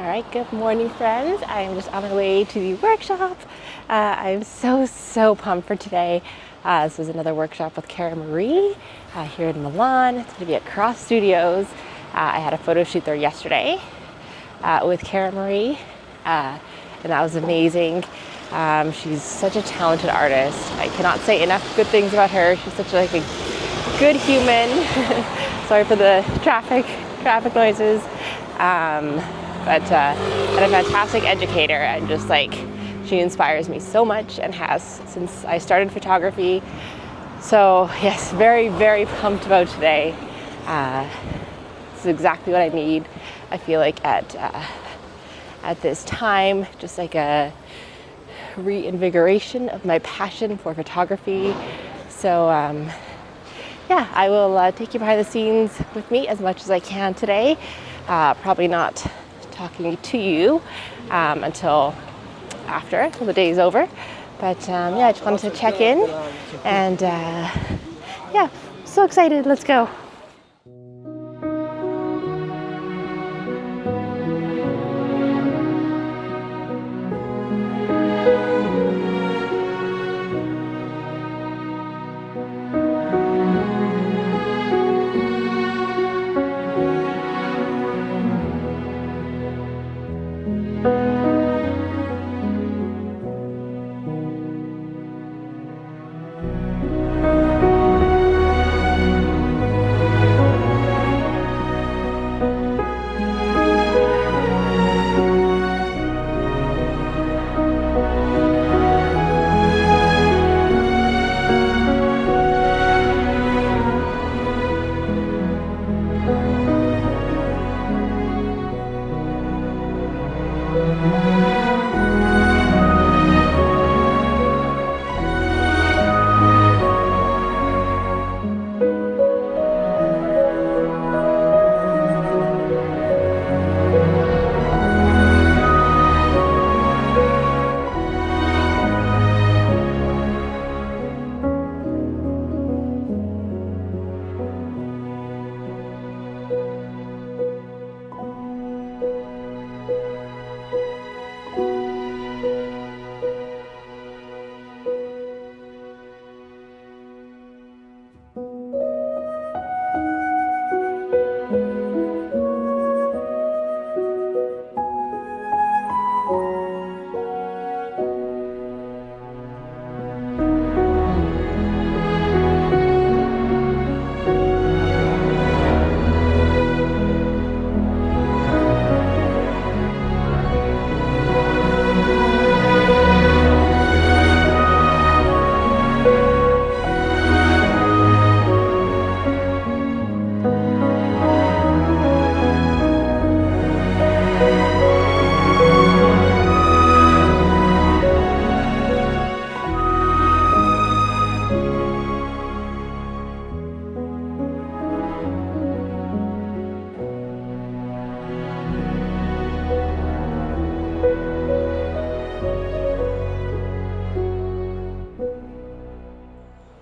right, good morning, friends. I am just on my way to the workshop. I'm so pumped for today. This is another workshop with Cara Marie here in Milan. It's going to be at Cross Studios. I had a photo shoot there yesterday with Cara Marie, and that was amazing. She's such a talented artist. I cannot say enough good things about her. She's such a good human. Sorry for the traffic noises. But a fantastic educator, and just she inspires me so much, and has since I started photography. So yes, very pumped about today. This is exactly what I need. I feel like at this time, just like a reinvigoration of my passion for photography. So yeah, I will take you behind the scenes with me as much as I can today. Probably not talking to you until the day is over. But yeah, I just wanted to check in, and yeah, so excited. Let's go.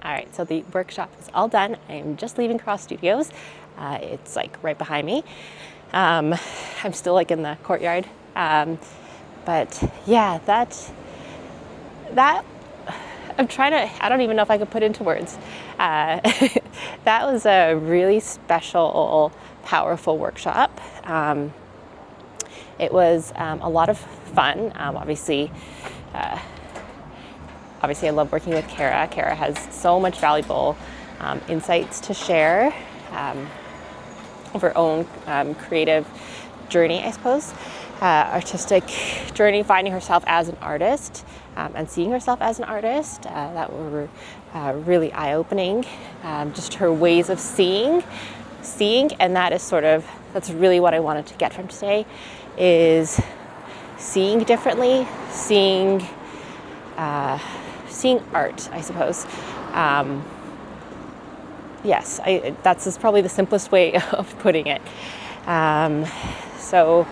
Alright, so the workshop is all done. I am just leaving Cross Studios. It's right behind me. I'm still in the courtyard. But yeah, that I'm trying to, I don't even know if I could put into words. That was a really special, powerful workshop. It was a lot of fun. Obviously, I love working with Cara. Cara has so much valuable insights to share of her own creative journey, I suppose. Artistic journey, finding herself as an artist and seeing herself as an artist. That were really eye-opening. Just her ways of seeing, and that's really what I wanted to get from today, is seeing differently, seeing art, I suppose. Yes, that's probably the simplest way of putting it. So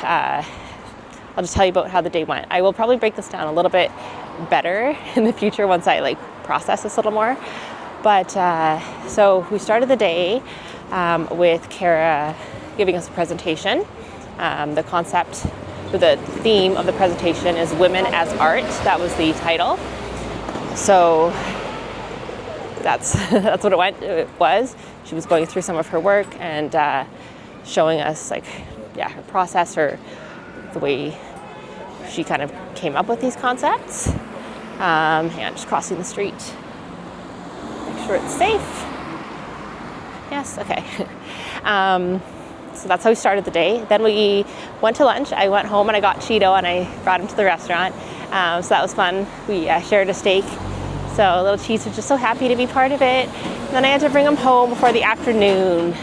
I'll just tell you about how the day went. I will probably break this down a little bit better in the future once I process this a little more. But so we started the day with Cara giving us a presentation The concept, or the theme of the presentation is Women as Art. That was the title. So that's what it was. She was going through some of her work and showing us her process, or the way she kind of came up with these concepts. Just crossing the street. Make sure it's safe. Yes, okay. So that's how we started the day. Then we went to lunch. I went home and I got Cheeto and I brought him to the restaurant. So that was fun. We shared a steak. So little Cheese was just so happy to be part of it. And then I had to bring him home for the afternoon.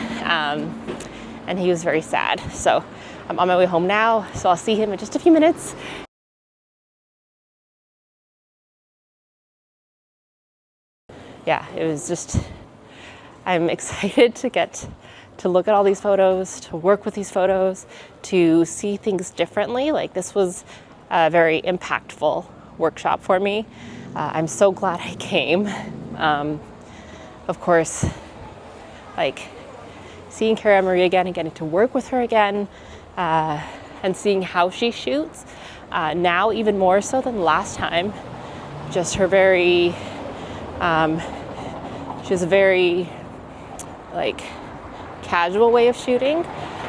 And he was very sad. So I'm on my way home now. So I'll see him in just a few minutes. Yeah, it was just, I'm excited to get to look at all these photos, to work with these photos, to see things differently. Like, this was a very impactful workshop for me. I'm so glad I came. Of course, seeing Cara Marie again and getting to work with her again, and seeing how she shoots, now even more so than last time. Just her very, she has a very casual way of shooting.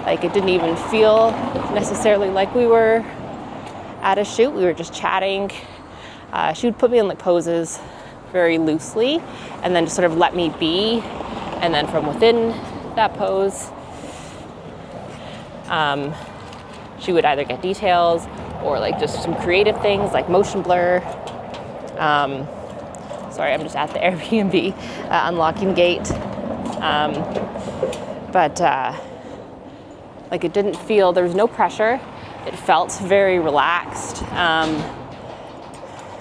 It didn't even feel necessarily like we were at a shoot. We were just chatting. She would put me in poses very loosely and then just sort of let me be. And then from within that pose, she would either get details or just some creative things like motion blur. Sorry, I'm just at the Airbnb, unlocking the gate. But it didn't feel, there was no pressure. It felt very relaxed,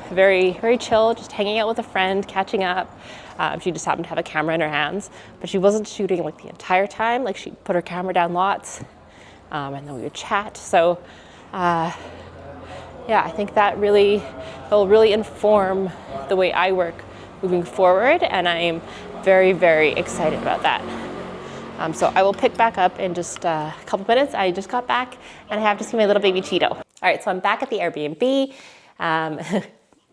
very, very chill, just hanging out with a friend, catching up. She just happened to have a camera in her hands, but she wasn't shooting the entire time. She put her camera down lots, and then we would chat. So I think that will really inform the way I work moving forward, and I'm very, very excited about that. So I will pick back up in just a couple minutes. I just got back and I have to see my little baby Cheeto. All right, so I'm back at the Airbnb.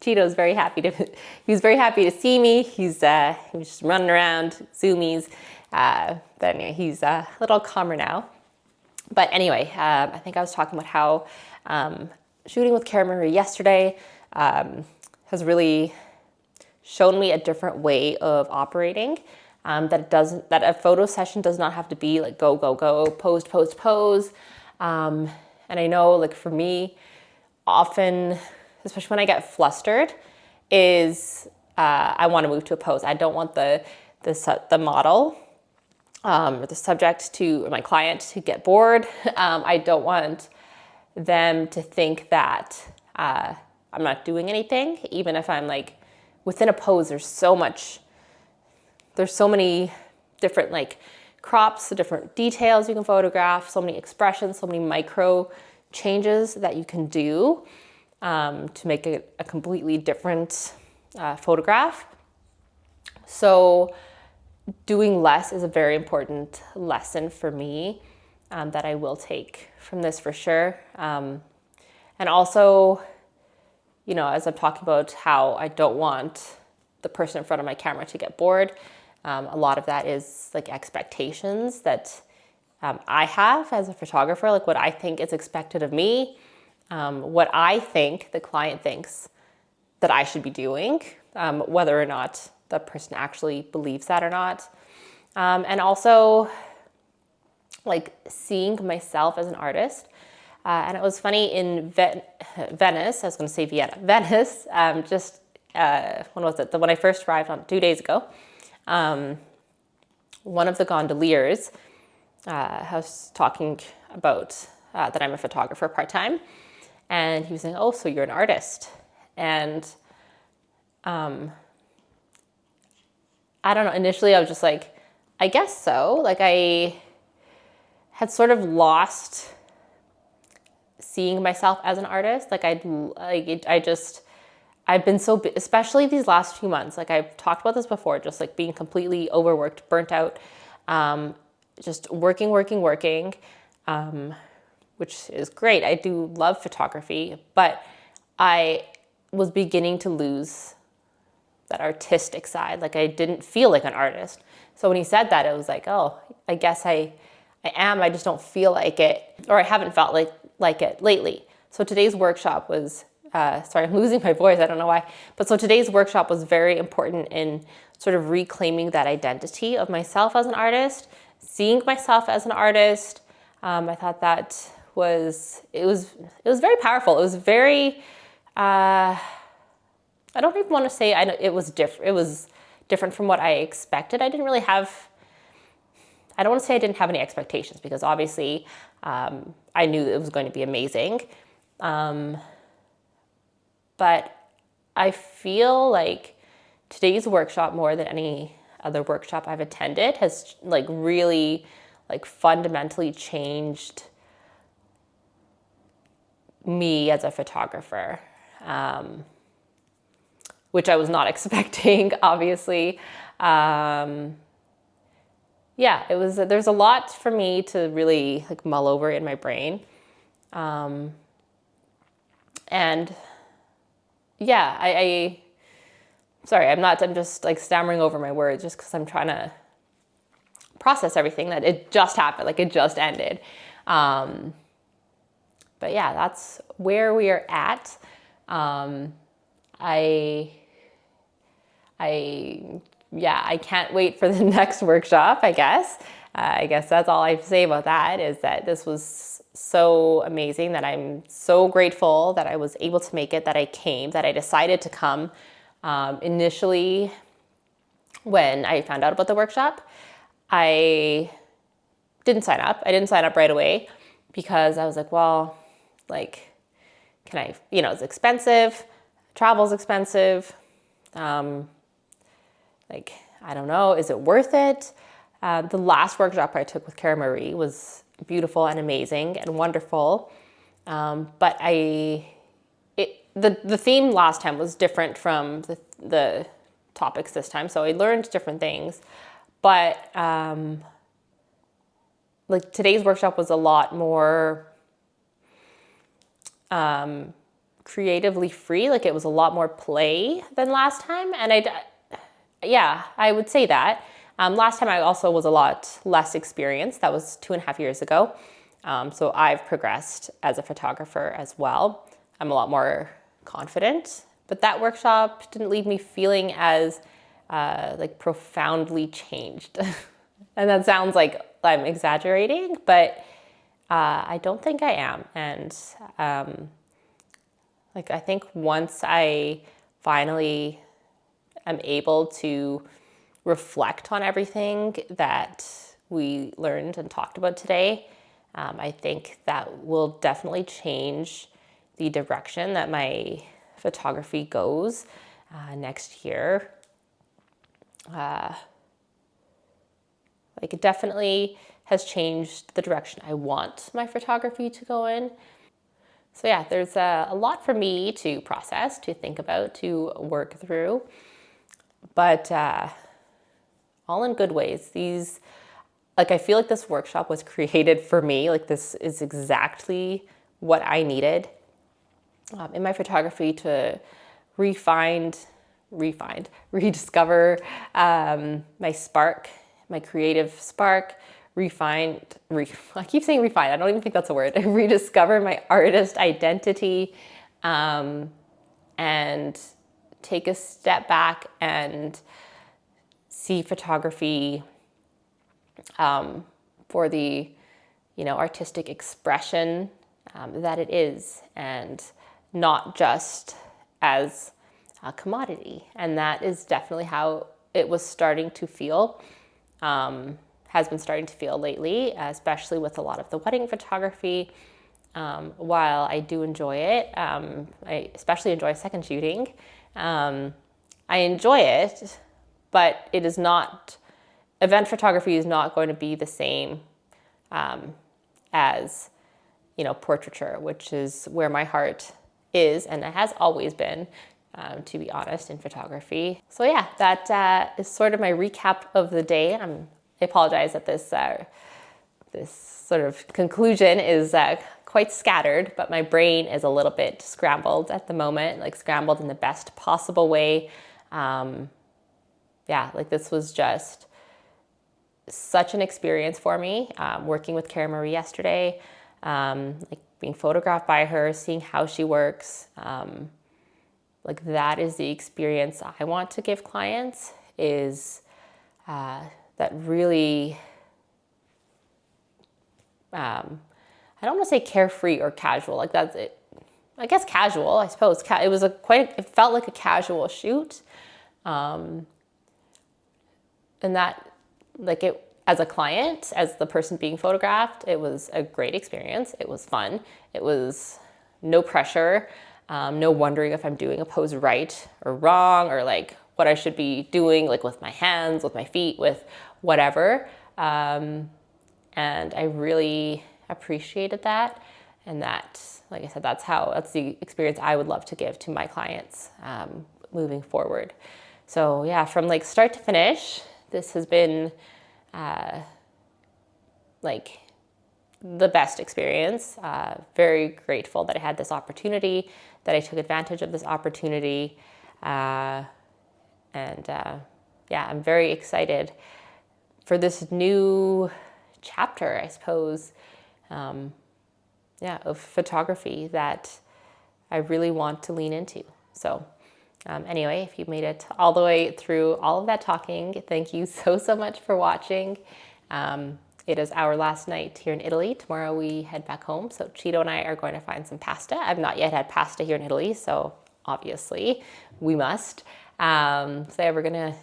Cheeto's very happy he was very happy to see me. He was just running around, zoomies. But anyway, he's a little calmer now. But anyway, I think I was talking about how shooting with Cara Marie yesterday has really shown me a different way of operating. That a photo session does not have to be go, go, go, pose, pose, pose. And I know for me, often, especially when I get flustered, is I want to move to a pose. I don't want the model or the subject or my client to get bored. I don't want them to think that I'm not doing anything, even if I'm within a pose. There's so many different crops, different details you can photograph, so many expressions, so many micro changes that you can do to make a completely different photograph. So doing less is a very important lesson for me that I will take from this for sure. And also, as I'm talking about how I don't want the person in front of my camera to get bored, a lot of that is expectations that I have as a photographer, what I think is expected of me, what I think the client thinks that I should be doing, whether or not the person actually believes that or not. And also seeing myself as an artist. And it was funny in Venice, I was going to say Vienna, Venice, when was it? When I first arrived 2 days ago. One of the gondoliers was talking about that I'm a photographer part-time, and he was saying, "Oh, so you're an artist?" And I don't know, initially I was just I guess so. I had sort of lost seeing myself as an artist. I've been so, especially these last few months, I've talked about this before, just being completely overworked, burnt out, just working, which is great. I do love photography, but I was beginning to lose that artistic side. Like I didn't feel like an artist. So when he said that, it was like, oh, I guess I am. I just don't feel like it, or I haven't felt like it lately. So today's workshop was, sorry, I'm losing my voice. I don't know why. But so today's workshop was very important in sort of reclaiming that identity of myself as an artist, seeing myself as an artist. I thought that it was very powerful. It was very, I don't even want to say it was different. It was different from what I expected. I don't want to say I didn't have any expectations, because obviously I knew it was going to be amazing. But I feel like today's workshop, more than any other workshop I've attended, has like really like fundamentally changed me as a photographer, which I was not expecting, obviously. Yeah, there's a lot for me to really like mull over in my brain. And yeah, sorry, I'm just like stammering over my words just because I'm trying to process everything that it just happened, like it just ended. But yeah, that's where we are at. I can't wait for the next workshop, I guess. I guess that's all I have to say about that, is that this was so amazing, that I'm so grateful that I was able to make it, that I came, that I decided to come. Initially, when I found out about the workshop, I didn't sign up. I didn't sign up right away because I was like, well, like, can I, it's expensive, travel's expensive. Like, I don't know, is it worth it? The last workshop I took with Cara Marie was beautiful and amazing and wonderful. But the theme last time was different from the topics this time. So I learned different things, but, like today's workshop was a lot more, creatively free. Like it was a lot more play than last time. And I would say that. Last time I also was a lot less experienced. That was 2.5 years ago. So I've progressed as a photographer as well. I'm a lot more confident, but that workshop didn't leave me feeling as like profoundly changed. And that sounds like I'm exaggerating, but I don't think I am. And like I think once I finally am able to reflect on everything that we learned and talked about today, I think that will definitely change the direction that my photography goes next year. Like it definitely has changed the direction I want my photography to go in. So yeah, there's a lot for me to process, to think about, to work through, but all in good ways. I feel like this workshop was created for me. Like this is exactly what I needed in my photography to rediscover my spark, my creative spark, I keep saying refined, I don't even think that's a word, rediscover my artist identity, and take a step back and see photography for the, artistic expression that it is, and not just as a commodity. And that is definitely how it was starting to feel, has been starting to feel lately, especially with a lot of the wedding photography. While I do enjoy it, I especially enjoy second shooting. I enjoy it, but it is not, event photography is not going to be the same as, portraiture, which is where my heart is, and it has always been, to be honest, in photography. So yeah, that is sort of my recap of the day. I apologize that this sort of conclusion is quite scattered, but my brain is a little bit scrambled at the moment, like scrambled in the best possible way. Yeah, like this was just such an experience for me, working with Cara Marie yesterday, like being photographed by her, seeing how she works. Like that is the experience I want to give clients, is that really, I don't want to say carefree or casual, like that's it. I guess casual, I suppose. It was it felt like a casual shoot. And that, like it, as a client, as the person being photographed, it was a great experience. It was fun. It was no pressure, no wondering if I'm doing a pose right or wrong, or like what I should be doing, like with my hands, with my feet, with whatever. And I really appreciated that. And that, like I said, that's the experience I would love to give to my clients moving forward. So yeah, from like start to finish, this has been like the best experience. Very grateful that I had this opportunity, that I took advantage of this opportunity. Yeah, I'm very excited for this new chapter, I suppose, of photography that I really want to lean into. So anyway, if you made it all the way through all of that talking, thank you so much for watching. It is our last night here in Italy. Tomorrow we head back home. So Cheeto and I are going to find some pasta. I've not yet had pasta here in Italy, so obviously we must. So yeah, we're going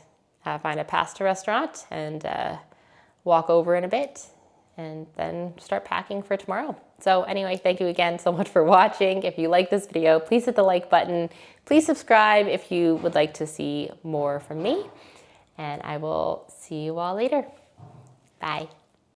to find a pasta restaurant and walk over in a bit and then start packing for tomorrow. So anyway, thank you again so much for watching. If you like this video, please hit the like button. Please subscribe if you would like to see more from me. And I will see you all later. Bye.